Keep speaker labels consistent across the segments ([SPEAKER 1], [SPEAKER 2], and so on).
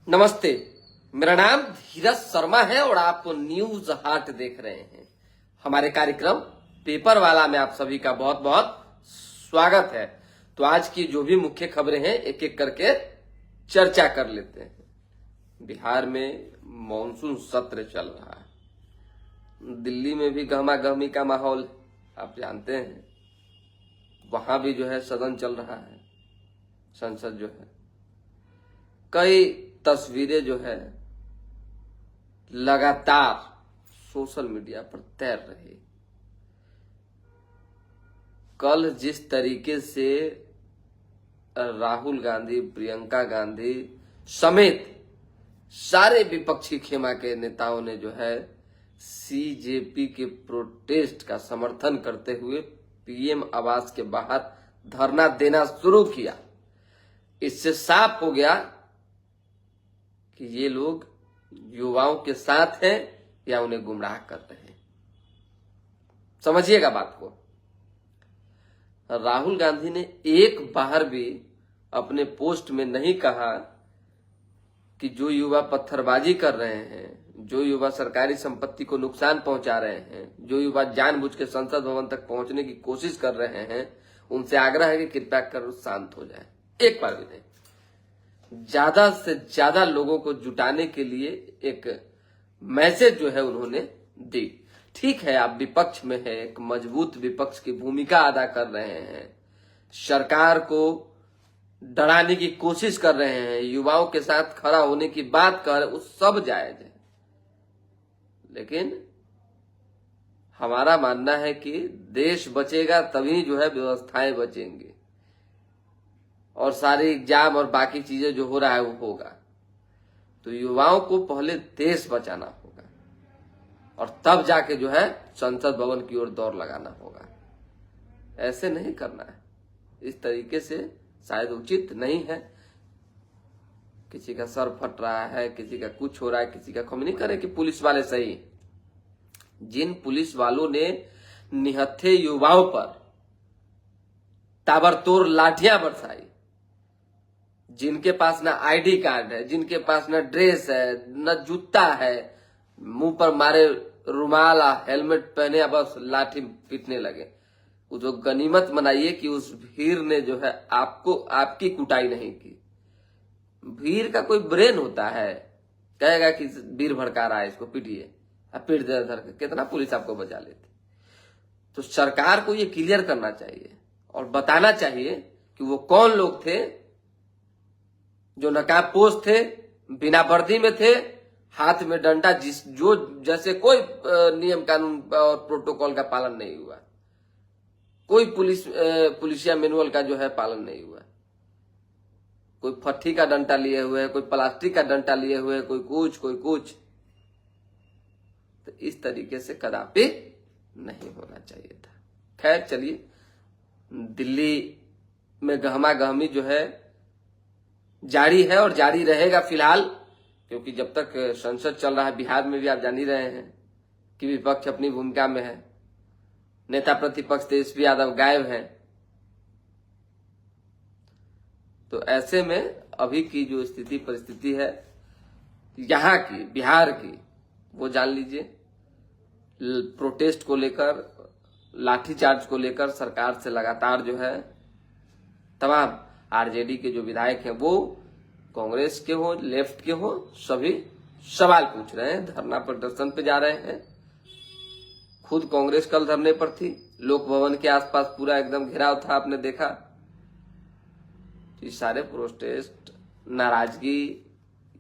[SPEAKER 1] नमस्ते, मेरा नाम धीरज शर्मा है और आप न्यूज हाट देख रहे हैं। हमारे कार्यक्रम पेपर वाला में आप सभी का बहुत बहुत स्वागत है। तो आज की जो भी मुख्य खबरें हैं एक एक करके चर्चा कर लेते हैं। बिहार में मॉनसून सत्र चल रहा है, दिल्ली में भी गहमा गहमी का माहौल आप जानते हैं। वहां भी जो है सदन चल रहा है, संसद जो है, कई तस्वीरें जो है लगातार सोशल मीडिया पर तैर रही। कल जिस तरीके से राहुल गांधी, प्रियंका गांधी समेत सारे विपक्षी खेमा के नेताओं ने जो है सीजेपी के प्रोटेस्ट का समर्थन करते हुए पीएम आवास के बाहर धरना देना शुरू किया, इससे साफ हो गया कि ये लोग युवाओं के साथ हैं या उन्हें गुमराह कर रहे हैं। समझिएगा बात को। राहुल गांधी ने एक बार भी अपने पोस्ट में नहीं कहा कि जो युवा पत्थरबाजी कर रहे हैं, जो युवा सरकारी संपत्ति को नुकसान पहुंचा रहे हैं, जो युवा जानबूझ के संसद भवन तक पहुंचने की कोशिश कर रहे हैं, उनसे आग्रह है कि कृपया कर शांत हो जाए। एक बार भी नहीं। ज्यादा से ज्यादा लोगों को जुटाने के लिए एक मैसेज जो है उन्होंने दी। ठीक है, आप विपक्ष में है, एक मजबूत विपक्ष की भूमिका अदा कर रहे हैं, सरकार को डराने की कोशिश कर रहे हैं, युवाओं के साथ खड़ा होने की बात कर, वो सब जायज है। लेकिन हमारा मानना है कि देश बचेगा तभी जो है व्यवस्थाएं बचेंगी और सारे एग्जाम और बाकी चीजें जो हो रहा है वो होगा। तो युवाओं को पहले देश बचाना होगा और तब जाके जो है संसद भवन की ओर दौड़ लगाना होगा। ऐसे नहीं करना है, इस तरीके से शायद उचित नहीं है। किसी का सर फट रहा है, किसी का कुछ हो रहा है, किसी का कम नहीं करे कि पुलिस वाले सही। जिन पुलिस वालों ने निहत्थे युवाओं पर ताबड़तोड़ लाठियां बरसाई, जिनके पास ना आईडी कार्ड है, जिनके पास ना ड्रेस है, न जूता है, मुंह पर मारे रुमाल, हेलमेट पहने, बस लाठी पीटने लगे। वो जो गनीमत मनाइए कि उस भीड़ ने जो है आपको आपकी कुटाई नहीं की। भीड़ का कोई ब्रेन होता है, कहेगा कि भीड़ भड़का रहा है, इसको पीटिए, अब पीट दे धर के, कितना पुलिस आपको बचा लेती। तो सरकार को ये क्लियर करना चाहिए और बताना चाहिए कि वो कौन लोग थे जो नकाबपोश थे, बिना वर्दी में थे, हाथ में डंडा, जो जैसे कोई नियम कानून और प्रोटोकॉल का पालन नहीं हुआ, कोई पुलिसिया मैनुअल का जो है पालन नहीं हुआ। कोई फट्टी का डंडा लिए हुए है, कोई प्लास्टिक का डंडा लिए हुए है, कोई कुछ। तो इस तरीके से कदापि नहीं होना चाहिए था। खैर चलिए, दिल्ली में गहमा गहमी जो है जारी है और जारी रहेगा फिलहाल, क्योंकि जब तक संसद चल रहा है, बिहार में भी आप जान ही रहे हैं कि विपक्ष अपनी भूमिका में है, नेता प्रतिपक्ष तेजस्वी यादव गायब हैं। तो ऐसे में अभी की जो स्थिति परिस्थिति है यहाँ की, बिहार की, वो जान लीजिए। प्रोटेस्ट को लेकर, लाठीचार्ज को लेकर सरकार से लगातार जो है तमाम आरजेडी के जो विधायक हैं, वो कांग्रेस के हो, लेफ्ट के हो, सभी सवाल पूछ रहे हैं, धरना प्रदर्शन पे जा रहे हैं। खुद कांग्रेस कल धरने पर थी, लोक भवन के आसपास पूरा एकदम घेराव था, आपने देखा। ये सारे प्रोटेस्ट, नाराजगी,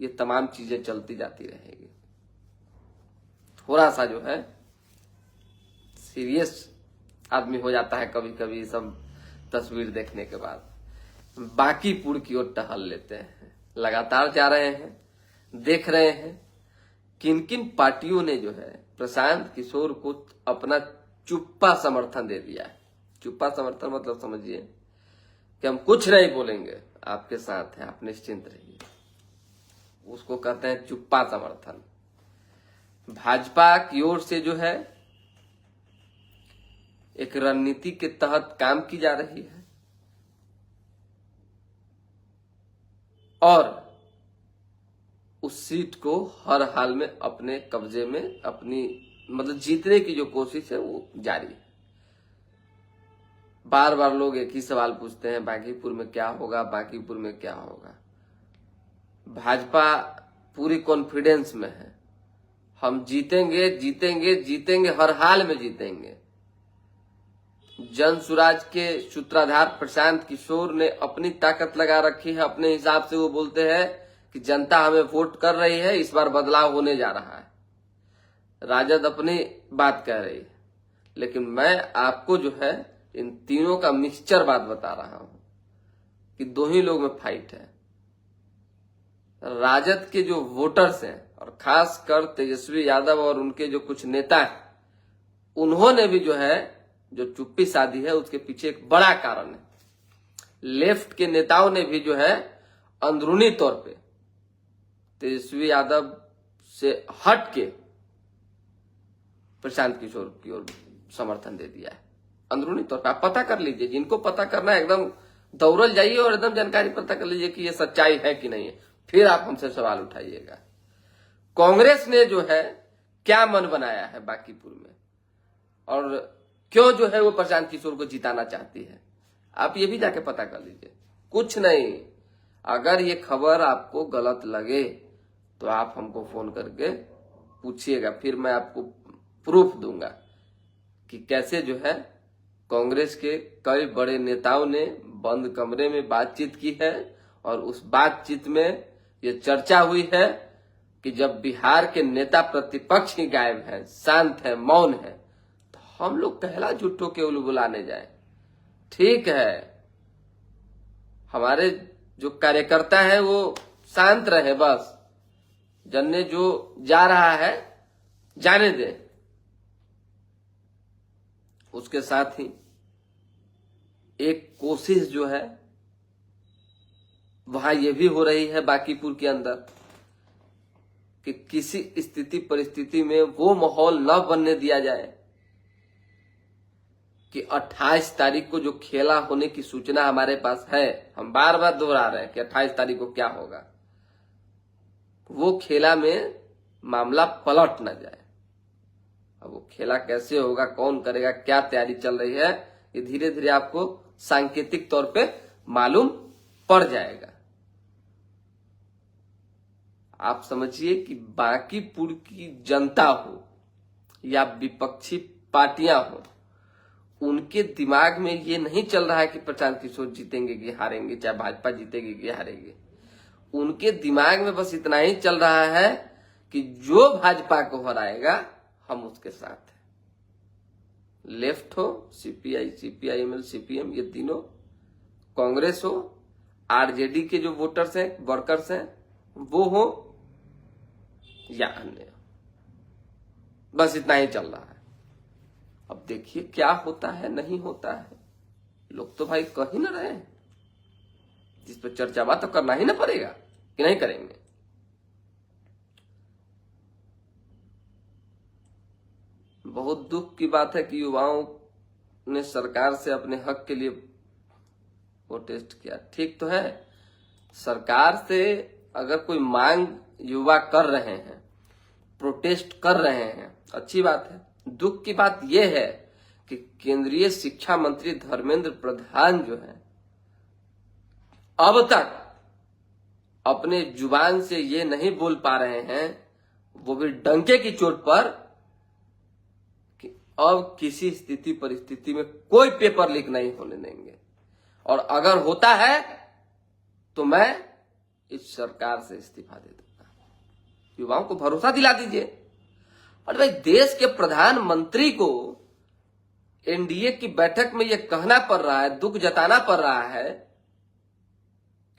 [SPEAKER 1] ये तमाम चीजें चलती जाती रहेगी। थोड़ा सा जो है सीरियस आदमी हो जाता है कभी कभी सब तस्वीर देखने के बाद। बांकीपुर की ओर टहल लेते हैं, लगातार जा रहे हैं, देख रहे हैं किन किन पार्टियों ने जो है प्रशांत किशोर को अपना चुप्पा समर्थन दे दिया है। चुप्पा समर्थन मतलब समझिए कि हम कुछ नहीं बोलेंगे, आपके साथ हैं, आप निश्चिंत रहिए, उसको कहते हैं चुप्पा समर्थन। भाजपा की ओर से जो है एक रणनीति के तहत काम की जा रही है और उस सीट को हर हाल में अपने कब्जे में, अपनी मतलब जीतने की जो कोशिश है वो जारी है। बार बार लोग एक ही सवाल पूछते हैं, बांकीपुर में क्या होगा, बांकीपुर में क्या होगा। भाजपा पूरी कॉन्फिडेंस में है, हम जीतेंगे जीतेंगे जीतेंगे, हर हाल में जीतेंगे। जन सुराज के सूत्रधार प्रशांत किशोर ने अपनी ताकत लगा रखी है, अपने हिसाब से वो बोलते हैं कि जनता हमें वोट कर रही है, इस बार बदलाव होने जा रहा है। राजद अपनी बात कह रही है, लेकिन मैं आपको जो है इन तीनों का मिक्सचर बात बता रहा हूं कि दो ही लोग में फाइट है। राजद के जो वोटर्स हैं और खासकर तेजस्वी यादव और उनके जो कुछ नेता हैं, उन्होंने भी जो है जो चुप्पी साधी है उसके पीछे एक बड़ा कारण है। लेफ्ट के नेताओं ने भी जो है अंदरूनी तौर पे तेजस्वी यादव से हट के प्रशांत किशोर की ओर समर्थन दे दिया है। अंदरूनी तौर पे आप पता कर लीजिए, जिनको पता करना है एकदम दौड़ल जाइए और एकदम जानकारी पता कर लीजिए कि ये सच्चाई है कि नहीं है, फिर आप हमसे सवाल उठाइएगा। कांग्रेस ने जो है क्या मन बनाया है बांकीपुर में, और क्यों जो है वो प्रशांत किशोर को जिताना चाहती है, आप ये भी जाके पता कर लीजिए। कुछ नहीं, अगर ये खबर आपको गलत लगे तो आप हमको फोन करके पूछिएगा, फिर मैं आपको प्रूफ दूंगा कि कैसे जो है कांग्रेस के कई बड़े नेताओं ने बंद कमरे में बातचीत की है, और उस बातचीत में ये चर्चा हुई है कि जब बिहार के नेता प्रतिपक्ष ही गायब है, शांत है, मौन है, तो हम लोग कहला झूठों के उल्लू बुलाने जाए। ठीक है, हमारे जो कार्यकर्ता है वो शांत रहे, बस जनने जो जा रहा है जाने दे। उसके साथ ही एक कोशिश जो है वहां ये भी हो रही है बांकीपुर के अंदर कि किसी स्थिति परिस्थिति में वो माहौल न बनने दिया जाए कि 28 तारीख को जो खेला होने की सूचना हमारे पास है, हम बार बार दोहरा रहे हैं कि 28 तारीख को क्या होगा, वो खेला में मामला पलट न जाए। अब वो खेला कैसे होगा, कौन करेगा, क्या तैयारी चल रही है, ये धीरे धीरे आपको सांकेतिक तौर पे मालूम पड़ जाएगा। आप समझिए कि बांकीपुर की जनता हो या विपक्षी पार्टियां हो, उनके दिमाग में ये नहीं चल रहा है कि प्रशांत किशोर जीतेंगे कि हारेंगे, चाहे भाजपा जीतेगी कि हारेगी। उनके दिमाग में बस इतना ही चल रहा है कि जो भाजपा को हराएगा हम उसके साथ हैं। लेफ्ट हो, सीपीआई, सीपीआईएमएल, सीपीएम, ये तीनों, कांग्रेस हो, आरजेडी के जो वोटर्स हैं, वर्कर्स हैं, वो हो या अन्य, बस इतना ही चल रहा है। अब देखिए क्या होता है, नहीं होता है। लोग तो भाई कह ही ना रहे, जिस पर चर्चा बात तो करना ही ना पड़ेगा कि नहीं करेंगे। बहुत दुख की बात है कि युवाओं ने सरकार से अपने हक के लिए प्रोटेस्ट किया। ठीक तो है, सरकार से अगर कोई मांग युवा कर रहे हैं, प्रोटेस्ट कर रहे हैं, अच्छी बात है। दुख की बात यह है कि केंद्रीय शिक्षा मंत्री धर्मेंद्र प्रधान जो है अब तक अपने जुबान से ये नहीं बोल पा रहे हैं, वो भी डंके की चोट पर, कि अब किसी स्थिति परिस्थिति में कोई पेपर लीक नहीं होने देंगे, और अगर होता है तो मैं इस सरकार से इस्तीफा दे दूंगा। युवाओं को भरोसा दिला दीजिए। और भाई, देश के प्रधानमंत्री को एनडीए की बैठक में यह कहना पड़ रहा है, दुख जताना पड़ रहा है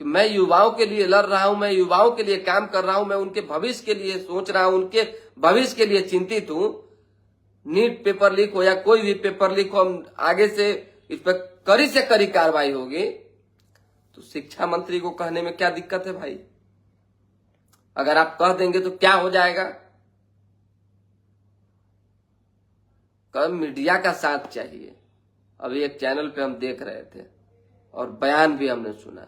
[SPEAKER 1] कि मैं युवाओं के लिए लड़ रहा हूं, मैं युवाओं के लिए काम कर रहा हूं, मैं उनके भविष्य के लिए सोच रहा हूं, उनके भविष्य के लिए चिंतित हूं। नीट पेपर लीक हो या कोई भी पेपर लीक हो, हम आगे से इस पर कड़ी से कड़ी कार्रवाई होगी। तो शिक्षा मंत्री को कहने में क्या दिक्कत है भाई? अगर आप कह देंगे तो क्या हो जाएगा? कल मीडिया का साथ चाहिए। अभी एक चैनल पे हम देख रहे थे और बयान भी हमने सुना।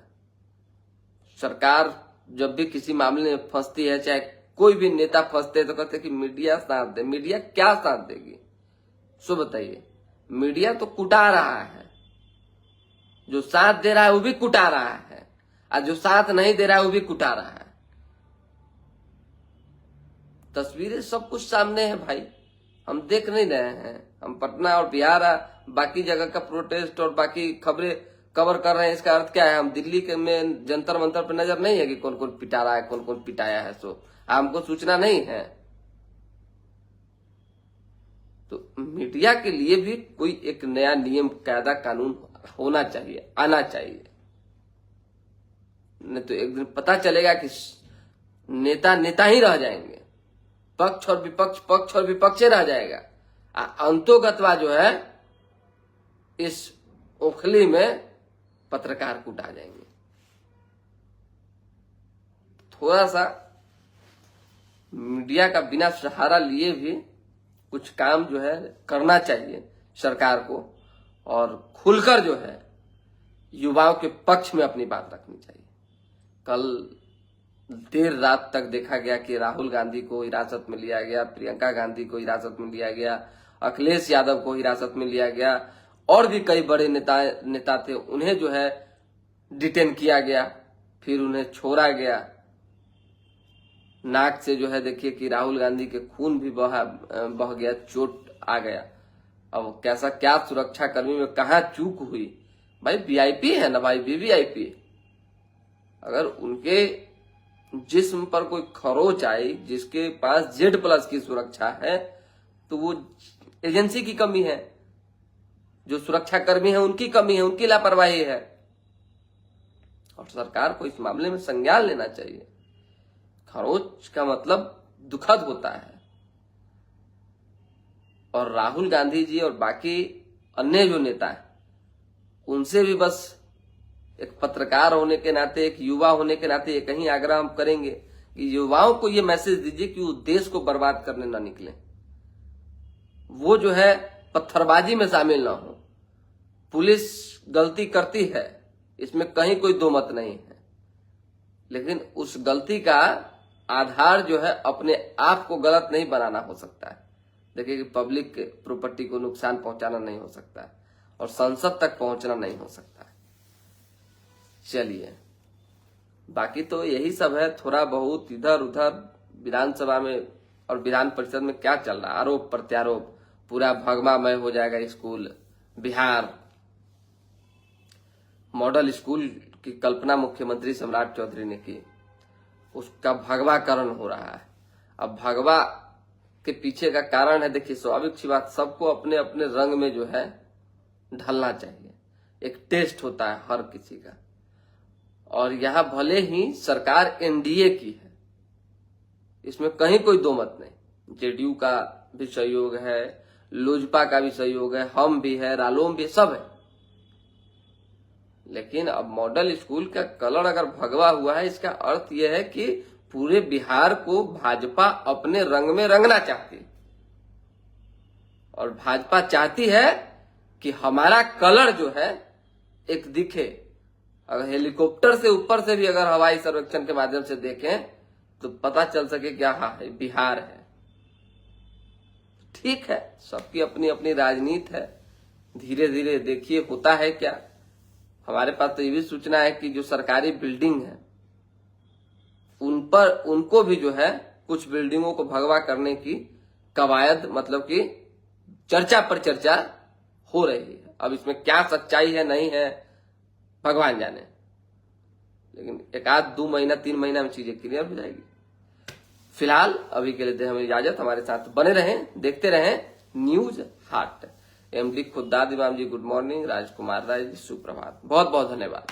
[SPEAKER 1] सरकार जब भी किसी मामले में फंसती है, चाहे कोई भी नेता फंसते हैं तो कहते हैं कि मीडिया साथ दे। मीडिया क्या साथ देगी? सो बताइए, मीडिया तो कुटा रहा है, जो साथ दे रहा है वो भी कुटा रहा है, और जो साथ नहीं दे रहा है वो भी कुटा रहा है। तस्वीरें सब कुछ सामने है भाई, हम देख नहीं रहे हैं। हम पटना और बिहार बाकी जगह का प्रोटेस्ट और बाकी खबरें कवर कर रहे हैं। इसका अर्थ क्या है? हम दिल्ली के में जंतर मंतर पर नजर नहीं है कि कौन कौन पिटा रहा है, कौन कौन पिटाया है। सो हमको सूचना नहीं है। तो मीडिया के लिए भी कोई एक नया नियम, कायदा, कानून होना चाहिए, आना चाहिए। नहीं तो एक दिन पता चलेगा कि नेता नेता ही रह जाएंगे, पक्ष और विपक्ष पक्ष और विपक्ष रह जाएगा। अंतोगतवा जो है इस ओखली में पत्रकार कूटा जाएंगे। थोड़ा सा मीडिया का बिना सहारा लिए भी कुछ काम जो है करना चाहिए सरकार को, और खुलकर जो है युवाओं के पक्ष में अपनी बात रखनी चाहिए। कल देर रात तक देखा गया कि राहुल गांधी को हिरासत में लिया गया, प्रियंका गांधी को हिरासत में लिया गया, अखिलेश यादव को हिरासत में लिया गया, और भी कई बड़े नेता थे, उन्हें जो है डिटेन किया गया, फिर उन्हें छोड़ा गया। नाक से जो है देखिए कि राहुल गांधी के खून भी बह गया, चोट आ गया। अब कैसा क्या सुरक्षा कर्मी में कहाँ चूक हुई? भाई वीआईपी है ना भाई, वीवीआईपी। अगर उनके जिस्म पर कोई खरोच आई, जिसके पास Z+ की सुरक्षा है, तो वो एजेंसी की कमी है, जो सुरक्षा कर्मी है उनकी कमी है, उनकी लापरवाही है। और सरकार को इस मामले में संज्ञान लेना चाहिए। खरोच का मतलब दुखद होता है। और राहुल गांधी जी और बाकी अन्य जो नेता हैं, उनसे भी बस एक पत्रकार होने के नाते, एक युवा होने के नाते ये कहीं आग्रह हम करेंगे कि युवाओं को ये मैसेज दीजिए कि वो देश को बर्बाद करने ना निकले, वो जो है पत्थरबाजी में शामिल ना हो। पुलिस गलती करती है, इसमें कहीं कोई दो मत नहीं है, लेकिन उस गलती का आधार जो है अपने आप को गलत नहीं बनाना हो सकता है। देखिए कि पब्लिक के प्रॉपर्टी को नुकसान पहुंचाना नहीं हो सकता है, और संसद तक पहुंचना नहीं हो सकता है। चलिए, बाकी तो यही सब है। थोड़ा बहुत इधर उधर विधानसभा में और विधान परिषद में क्या चल रहा है, आरोप प्रत्यारोप, पूरा भगवामय हो जाएगा स्कूल। बिहार मॉडल स्कूल की कल्पना मुख्यमंत्री सम्राट चौधरी ने की, उसका भगवाकरण हो रहा है। अब भगवा के पीछे का कारण है, देखिए स्वाभाविक सी बात, सबको अपने अपने रंग में जो है ढलना चाहिए। एक टेस्ट होता है हर किसी का, और यहां भले ही सरकार एनडीए की है, इसमें कहीं कोई दो मत नहीं। जेडीयू का भी सहयोग है, लोजपा का भी सहयोग है, हम भी है, रालोम भी, सब है। लेकिन अब मॉडल स्कूल का कलर अगर भगवा हुआ है, इसका अर्थ यह है कि पूरे बिहार को भाजपा अपने रंग में रंगना चाहती है। और भाजपा चाहती है कि हमारा कलर जो है एक दिखे। अगर हेलीकॉप्टर से ऊपर से भी अगर हवाई सर्वेक्षण के माध्यम से देखें तो पता चल सके क्या हाँ है, बिहार है। ठीक है, सबकी अपनी अपनी राजनीति है, धीरे धीरे देखिए होता है क्या। हमारे पास तो ये भी सूचना है कि जो सरकारी बिल्डिंग है उन पर, उनको भी जो है कुछ बिल्डिंगों को भगवा करने की कवायद, मतलब कि चर्चा पर चर्चा हो रही है। अब इसमें क्या सच्चाई है नहीं है भगवान जाने, लेकिन एक आध 2 महीना 3 महीना में चीजें क्लियर हो जाएगी। फिलहाल अभी के लिए दे हमें इजाजत। हमारे साथ बने रहें, देखते रहें न्यूज हाट। एमडी खुद्दाद इमाम जी गुड मॉर्निंग, राजकुमार राय जी सुप्रभात, बहुत बहुत धन्यवाद।